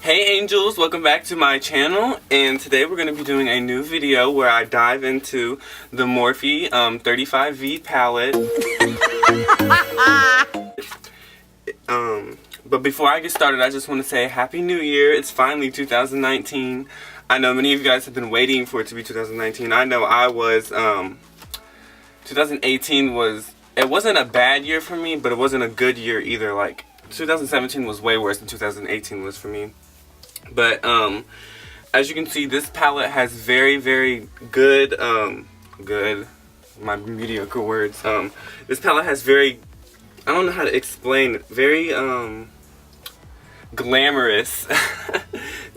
Hey angels, welcome back to my channel, and today we're going to be doing a new video where I dive into the Morphe 35V palette. But before I get started, I just want to say Happy New Year. It's finally 2019. I know many of you guys have been waiting for it to be 2019. I know I was. 2018 it wasn't a bad year for me, but it wasn't a good year either. Like 2017 was way worse than 2018 was for me. But as you can see, this palette has very, very good, my mediocre words. This palette has very, I don't know how to explain it, very glamorous,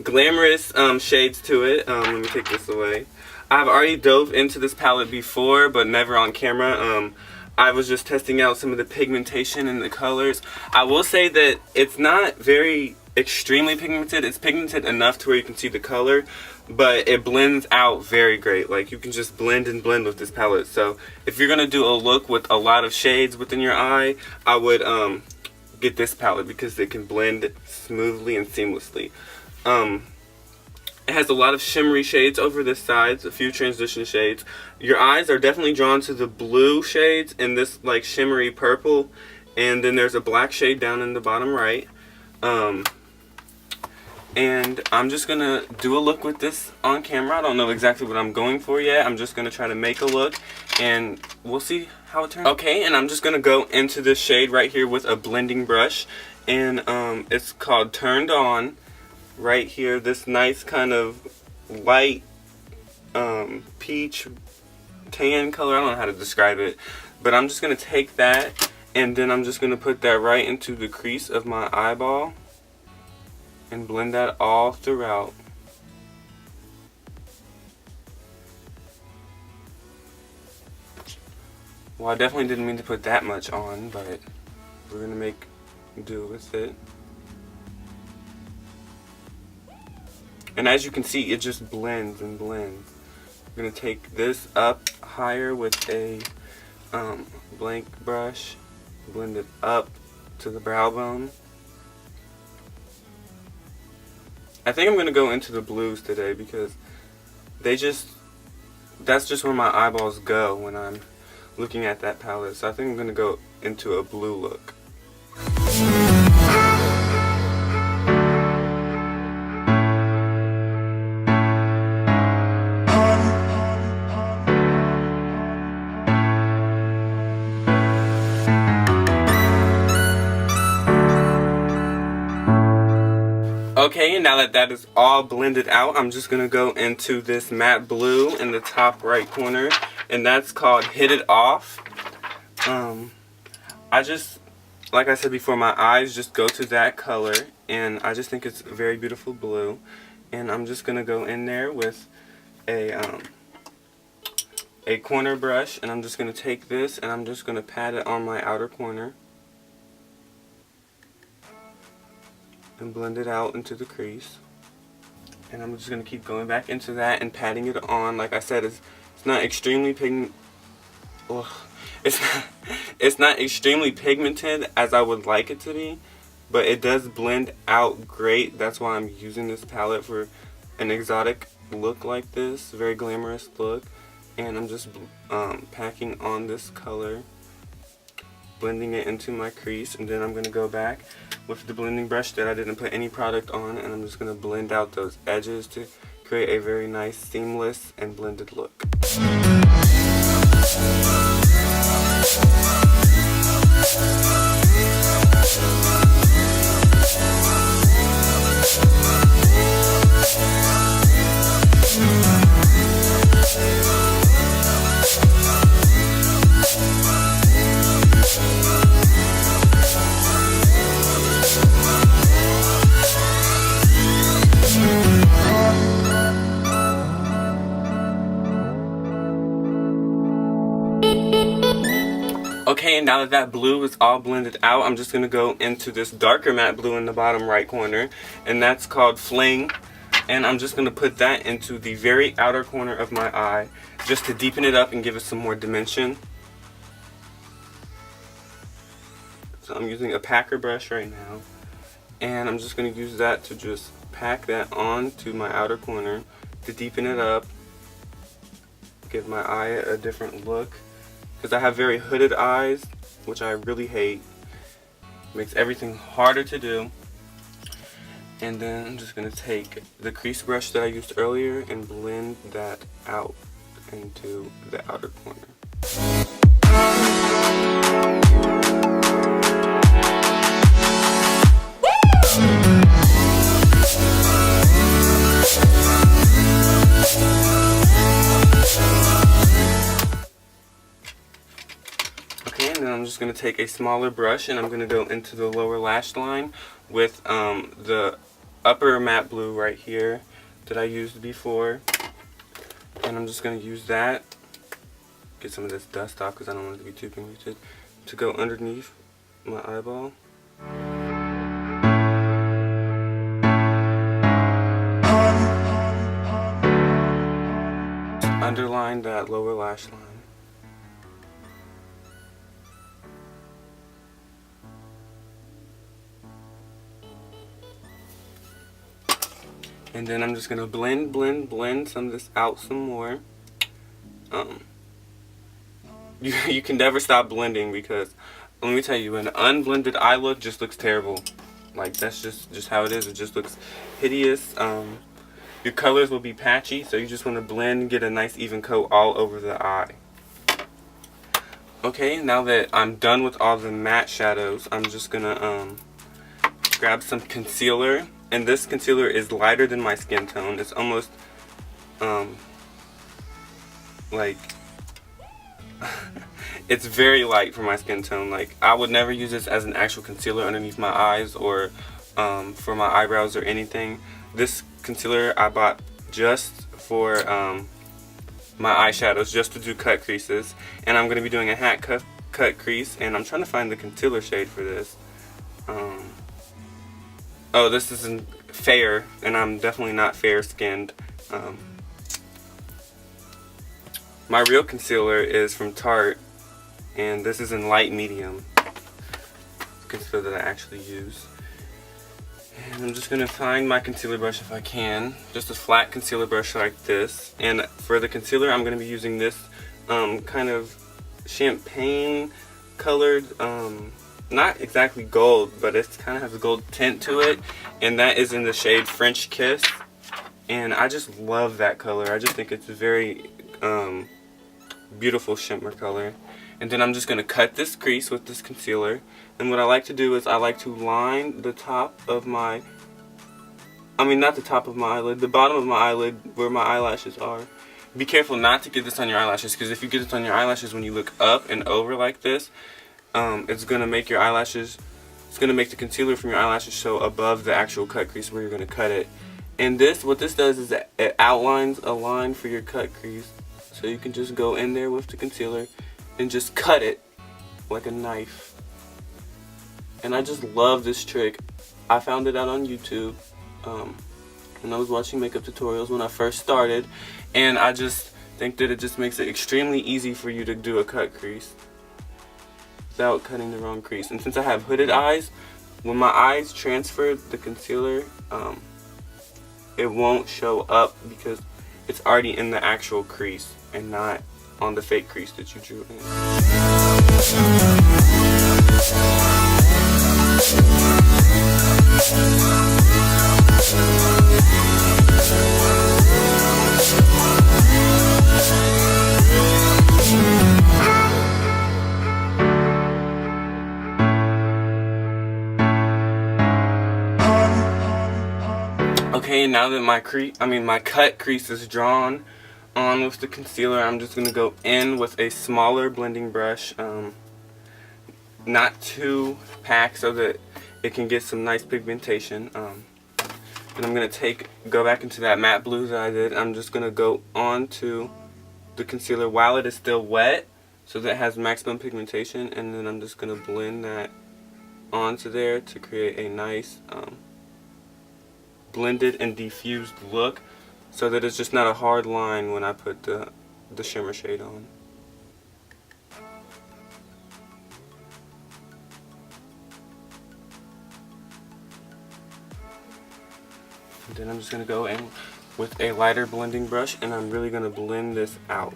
glamorous shades to it. Let me take this away. I've already dove into this palette before, but never on camera. I was just testing out some of the pigmentation and the colors. I will say that it's not very extremely pigmented. It's pigmented enough to where you can see the color, but it blends out very great. Like, you can just blend and blend with this palette. So if you're gonna do a look with a lot of shades within your eye, I would get this palette because it can blend smoothly and seamlessly. It has a lot of shimmery shades over the sides, a few transition shades. Your eyes are definitely drawn to the blue shades and this like shimmery purple, and then there's a black shade down in the bottom right. And I'm just gonna do a look with this on camera. I don't know exactly what I'm going for yet. I'm just gonna try to make a look and we'll see how it turns out. Okay, and I'm just gonna go into this shade right here with a blending brush, and it's called Turned On right here. This nice kind of light peach tan color. I don't know how to describe it, but I'm just gonna take that and then I'm just gonna put that right into the crease of my eyeball and blend that all throughout. Well, I definitely didn't mean to put that much on, but we're gonna make do with it. And as you can see, it just blends and blends. I'm gonna take this up higher with a blank brush, blend it up to the brow bone. I think I'm gonna go into the blues today because that's just where my eyeballs go when I'm looking at that palette. So I think I'm gonna go into a blue look. Okay, and now that that is all blended out, I'm just going to go into this matte blue in the top right corner, and that's called Hit It Off. Like I said before, my eyes just go to that color, and I just think it's a very beautiful blue. And I'm just going to go in there with a corner brush, and I'm just going to take this and I'm just going to pat it on my outer corner and blend it out into the crease. And I'm just going to keep going back into that and patting it on. Like I said, it's not extremely it's not extremely pigmented as I would like it to be, but it does blend out great. That's why I'm using this palette for an exotic look like this, very glamorous look. And I'm just packing on this color, blending it into my crease, and then I'm going to go back with the blending brush that I didn't put any product on, and I'm just going to blend out those edges to create a very nice seamless and blended look. Okay, and now that that blue is all blended out, I'm just going to go into this darker matte blue in the bottom right corner, and that's called Fling. And I'm just going to put that into the very outer corner of my eye just to deepen it up and give it some more dimension. So I'm using a packer brush right now, And I'm just going to use that to just pack that onto my outer corner to deepen it up, give my eye a different look, because I have very hooded eyes, which I really hate. Makes everything harder to do. And then I'm just going to take the crease brush that I used earlier and blend that out into the outer corner. Okay, and then I'm just going to take a smaller brush and I'm going to go into the lower lash line with the upper matte blue right here that I used before. And I'm just going to use that, get some of this dust off because I don't want it to be too pigmented, to go underneath my eyeball. Underline that lower lash line. And then I'm just going to blend some of this out some more. You can never stop blending, because let me tell you, an unblended eye look just looks terrible. Like, that's just how it is. It just looks hideous. Your colors will be patchy, so you just want to blend and get a nice even coat all over the eye. Okay, now that I'm done with all the matte shadows, I'm just going to grab some concealer. And this concealer is lighter than my skin tone. It's almost like it's very light for my skin tone. Like, I would never use this as an actual concealer underneath my eyes or for my eyebrows or anything. This concealer I bought just for my eyeshadows, just to do cut creases. And I'm going to be doing a hat cut crease, and I'm trying to find the concealer shade for this. Oh, this isn't fair, and I'm definitely not fair skinned. My real concealer is from Tarte, and this is in light medium. Concealer that I actually use. And I'm just going to find my concealer brush if I can. Just a flat concealer brush like this. And for the concealer, I'm going to be using this kind of champagne colored, not exactly gold, but it kind of has a gold tint to it, and that is in the shade French Kiss. And I just love that color. I just think it's a very beautiful shimmer color. And then I'm just going to cut this crease with this concealer. And what I like to do is I like to line the top of my, not the top of my eyelid, the bottom of my eyelid where my eyelashes are. Be careful not to get this on your eyelashes, because if you get this on your eyelashes when you look up and over like this, it's going to make your eyelashes, it's going to make the concealer from your eyelashes show above the actual cut crease where you're going to cut it. And what this does is it outlines a line for your cut crease. So you can just go in there with the concealer and just cut it like a knife. And I just love this trick. I found it out on YouTube when I was watching makeup tutorials when I first started. And I just think that it just makes it extremely easy for you to do a cut crease without cutting the wrong crease. And since I have hooded eyes, when my eyes transfer the concealer, it won't show up because it's already in the actual crease and not on the fake crease that you drew in. Okay, now that my cut crease is drawn on with the concealer, I'm just going to go in with a smaller blending brush, not too packed so that it can get some nice pigmentation. And I'm going to go back into that matte blue that I did. I'm just going to go onto the concealer while it is still wet so that it has maximum pigmentation, and then I'm just going to blend that onto there to create a nice blended and diffused look, so that it's just not a hard line when I put the shimmer shade on. And then I'm just going to go in with a lighter blending brush, and I'm really going to blend this out.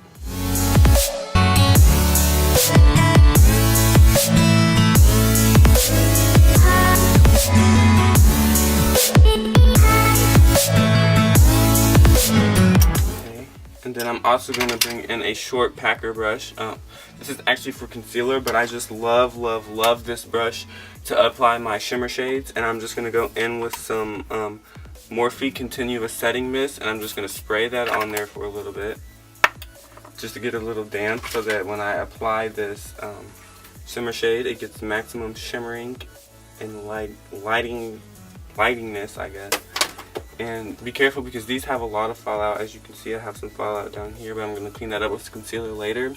Okay. And then I'm also going to bring in a short packer brush. This is actually for concealer, but I just love this brush to apply my shimmer shades. And I'm just going to go in with some Morphe Continuous Setting Mist, and I'm just going to spray that on there for a little bit, just to get a little damp, so that when I apply this shimmer shade, it gets maximum shimmering and lightingness, I guess. And be careful, because these have a lot of fallout. As you can see, I have some fallout down here, but I'm going to clean that up with concealer later.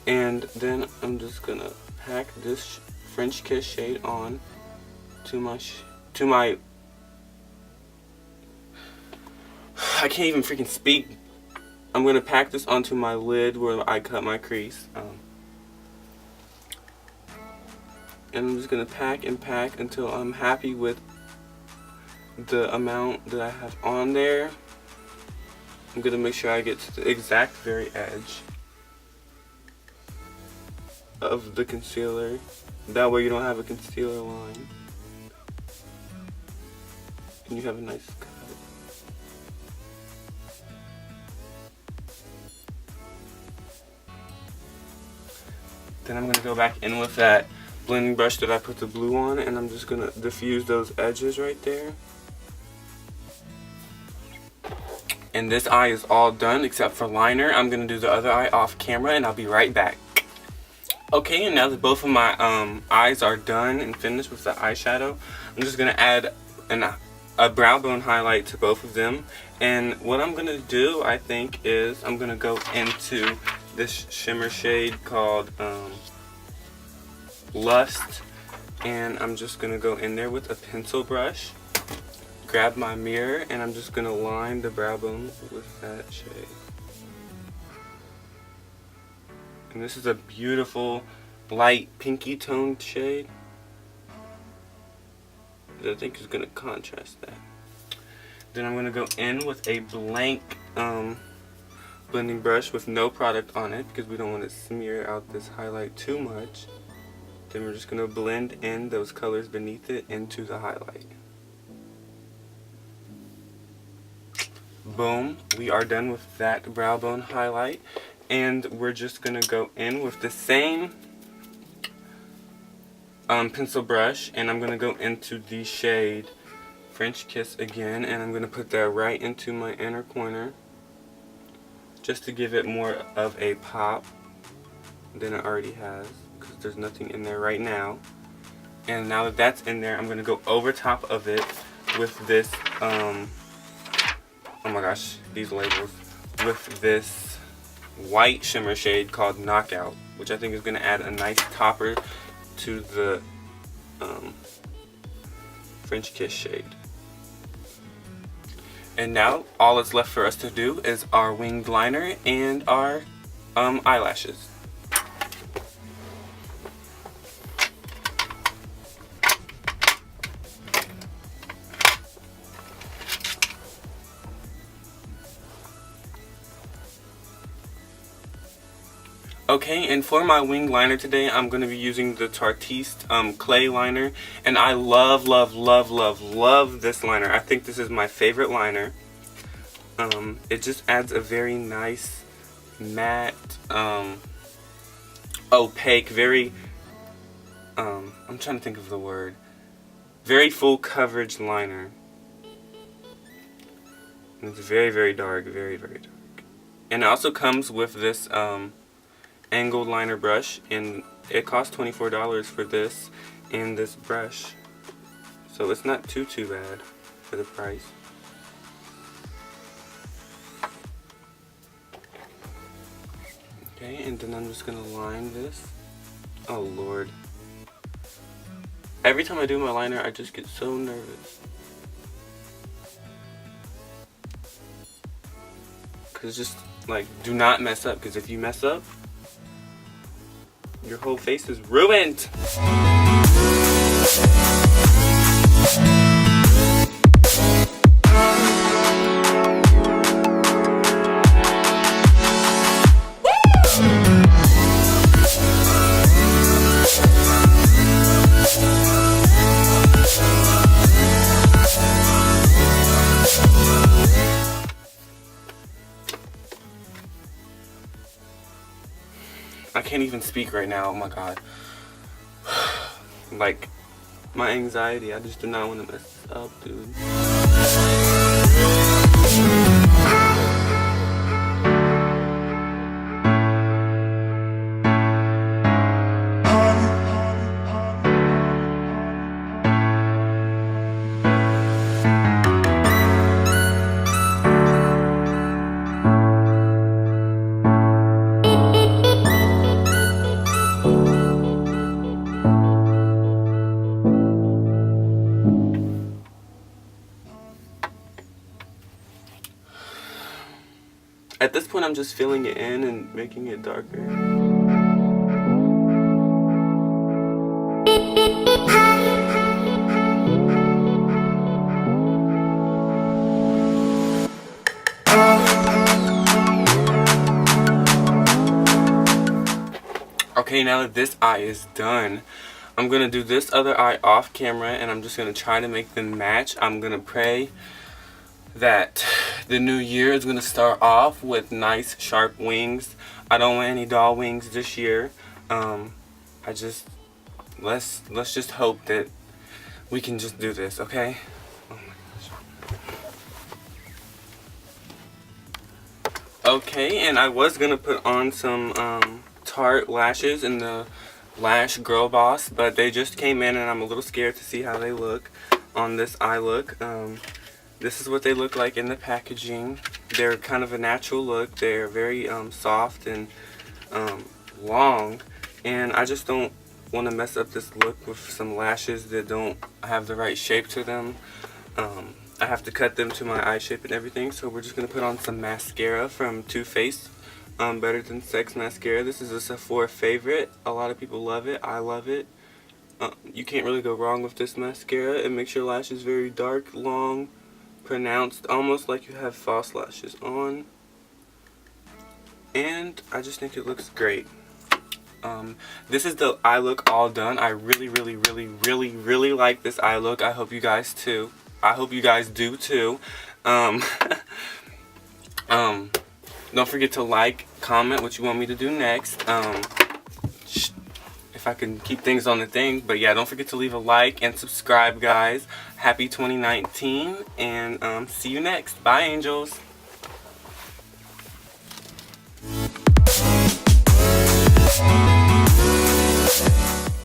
And then I'm just going to pack this French Kiss shade on to my I can't even freaking speak. I'm going to pack this onto my lid where I cut my crease. And I'm just going to pack and pack until I'm happy with the amount that I have on there. I'm going to make sure I get to the exact very edge of the concealer. That way you don't have a concealer line. And you have a nice cut. Then I'm going to go back in with that blending brush that I put the blue on, and I'm just going to diffuse those edges right there. And this eye is all done except for liner. I'm going to do the other eye off camera, and I'll be right back. Okay, and now that both of my eyes are done and finished with the eyeshadow, I'm just going to add a brow bone highlight to both of them. And what I'm going to do, I think, is I'm going to go into this shimmer shade called Lust, and I'm just going to go in there with a pencil brush, grab my mirror, and I'm just going to line the brow bone with that shade. And this is a beautiful light pinky toned shade that I think is going to contrast that. Then I'm going to go in with a blank blending brush with no product on it, because we don't want to smear out this highlight too much. Then we're just going to blend in those colors beneath it into the highlight. Boom, we are done with that brow bone highlight, and we're just going to go in with the same pencil brush, and I'm going to go into the shade French Kiss again, and I'm going to put that right into my inner corner, just to give it more of a pop than it already has, because there's nothing in there right now. And now that that's in there, I'm going to go over top of it with this, oh my gosh, these labels, with this white shimmer shade called Knockout, which I think is going to add a nice topper to the French Kiss shade. And now all that's left for us to do is our winged liner and our eyelashes. Okay, and for my wing liner today, I'm going to be using the Tartiste clay liner, and I love this liner. I think this is my favorite liner. It just adds a very nice matte, opaque, very, I'm trying to think of the word, very full coverage liner. And it's very dark, very dark. And it also comes with this angled liner brush, and it costs $24 for this and this brush, so it's not too bad for the price. Okay, and then I'm just gonna line this. Oh Lord, every time I do my liner I just get so nervous, because just like, do not mess up, because if you mess up, your whole face is ruined. can't even speak right now. Oh my god. Like, my anxiety, I just do not want to mess this up, dude. At this point, I'm just filling it in and making it darker. Okay, now that this eye is done, I'm going to do this other eye off camera, and I'm just going to try to make them match. I'm going to pray that the new year is going to start off with nice sharp wings. I don't want any doll wings this year. Let's just hope that we can just do this, okay? Oh my gosh. Okay, and I was gonna put on some Tarte lashes in the Lash Girl Boss, but they just came in and I'm a little scared to see how they look on this eye look. This is what they look like in the packaging. They're kind of a natural look. They're very soft and long, and I just don't want to mess up this look with some lashes that don't have the right shape to them. I have to cut them to my eye shape and everything, so we're just going to put on some mascara from Too Faced, Better Than Sex mascara. This is a Sephora favorite. A lot of people love it. I love it. You can't really go wrong with this mascara. It makes your lashes very dark, long, pronounced, almost like you have false lashes on, and I just think it looks great. This is the eye look all done. I really like this eye look. I hope you guys too. I hope you guys do too. Don't forget to like, comment what you want me to do next. If I can keep things on the thing. But yeah, don't forget to leave a like and subscribe, guys. Happy 2019, and see you next. Bye, angels.